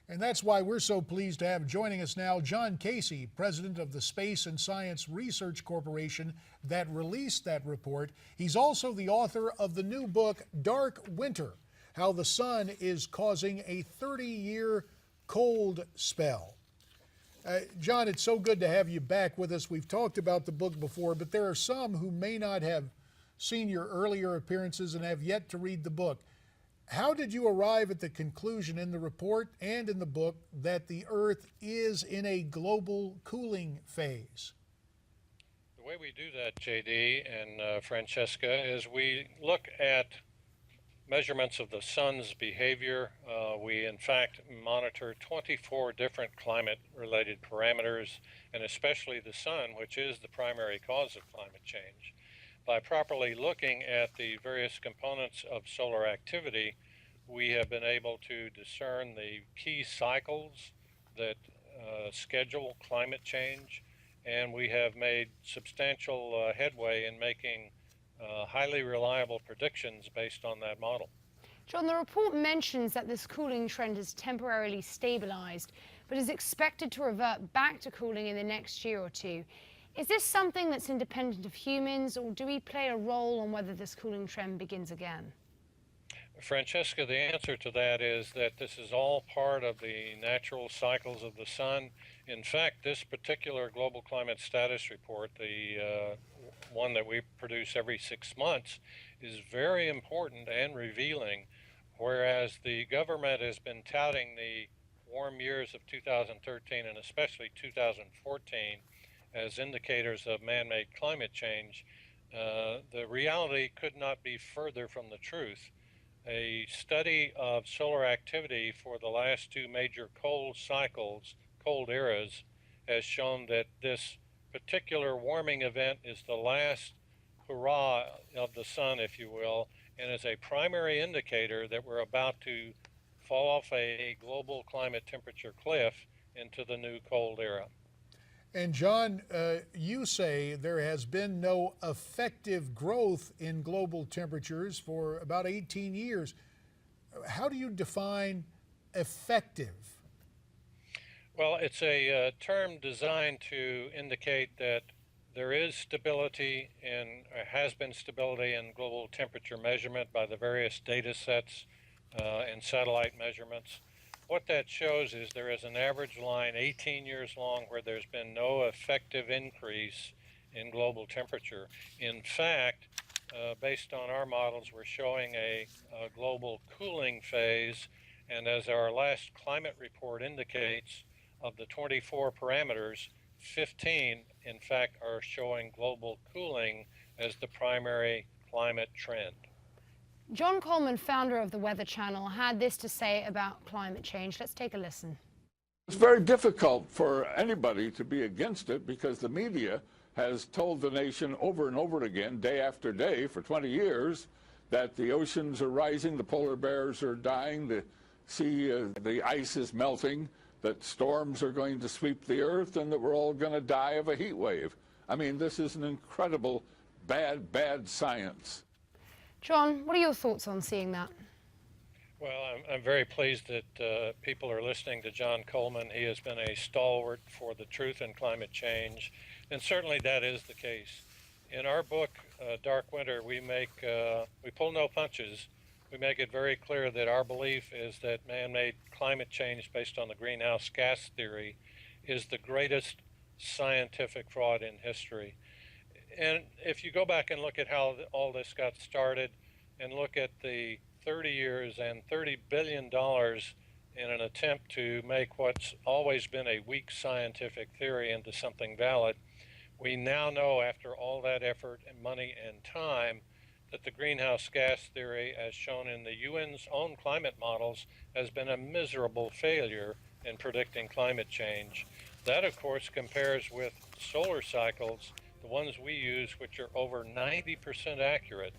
And that's why we're so pleased to have joining us now John Casey, president of the Space and Science Research Corporation that released that report. He's also the author of the new book, Dark Winter: How the Sun is Causing a 30-Year Cold Spell. John, it's so good to have you back with us. We've talked about the book before, but there are some who may not have seen your earlier appearances and have yet to read the book. How did you arrive at the conclusion in the report and in the book that the Earth is in a global cooling phase? The way we do that, JD and Francesca, is we look at measurements of the sun's behavior. We, in fact, monitor 24 different climate-related parameters, and especially the sun, which is the primary cause of climate change. By properly looking at the various components of solar activity, we have been able to discern the key cycles that schedule climate change, and we have made substantial headway in making highly reliable predictions based on that model. John, the report mentions that this cooling trend has temporarily stabilized, but is expected to revert back to cooling in the next year or two. Is this something that's independent of humans, or do we play a role on whether this cooling trend begins again? Francesca, the answer to that is that this is all part of the natural cycles of the sun. In fact, this particular global climate status report, the one that we produce every 6 months, is very important and revealing. Whereas the government has been touting the warm years of 2013 and especially 2014 as indicators of man-made climate change, the reality could not be further from the truth. A study of solar activity for the last two major cold cycles, cold eras, has shown that this particular warming event is the last hurrah of the sun, if you will, and is a primary indicator that we're about to fall off a global climate temperature cliff into the new cold era. And John, you say there has been no effective growth in global temperatures for about 18 years. How do you define effective? Well, it's a term designed to indicate that there is stability and has been stability in global temperature measurement by the various data sets and satellite measurements. What that shows is there is an average line 18 years long where there's been no effective increase in global temperature. In fact, based on our models, we're showing a global cooling phase, and as our last climate report indicates, of the 24 parameters, 15 in fact are showing global cooling as the primary climate trend. John Coleman, founder of the Weather Channel, had this to say about climate change. Let's take a listen. It's very difficult for anybody to be against it because the media has told the nation over and over again, day after day, for 20 years, that the oceans are rising, the polar bears are dying, the sea, the ice is melting, that storms are going to sweep the earth, and that we're all going to die of a heat wave. I mean, this is an incredible, bad science. John, what are your thoughts on seeing that? Well, I'm very pleased that people are listening to John Coleman. He has been a stalwart for the truth in climate change, and certainly that is the case. In our book, Dark Winter, we pull no punches. We make it very clear that our belief is that man-made climate change based on the greenhouse gas theory is the greatest scientific fraud in history. And if you go back and look at how all this got started and look at the 30 years and $30 billion in an attempt to make what's always been a weak scientific theory into something valid, we now know after all that effort and money and time that the greenhouse gas theory, as shown in the UN's own climate models, has been a miserable failure in predicting climate change. That, of course, compares with solar cycles, the ones we use, which are over 90% accurate.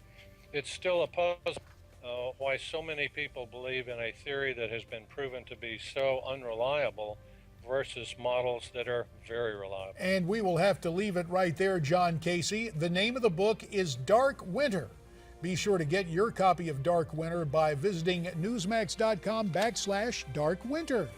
It's still a puzzle why so many people believe in a theory that has been proven to be so unreliable versus models that are very reliable. And we will have to leave it right there, John Casey. The name of the book is Dark Winter. Be sure to get your copy of Dark Winter by visiting newsmax.com/darkwinter.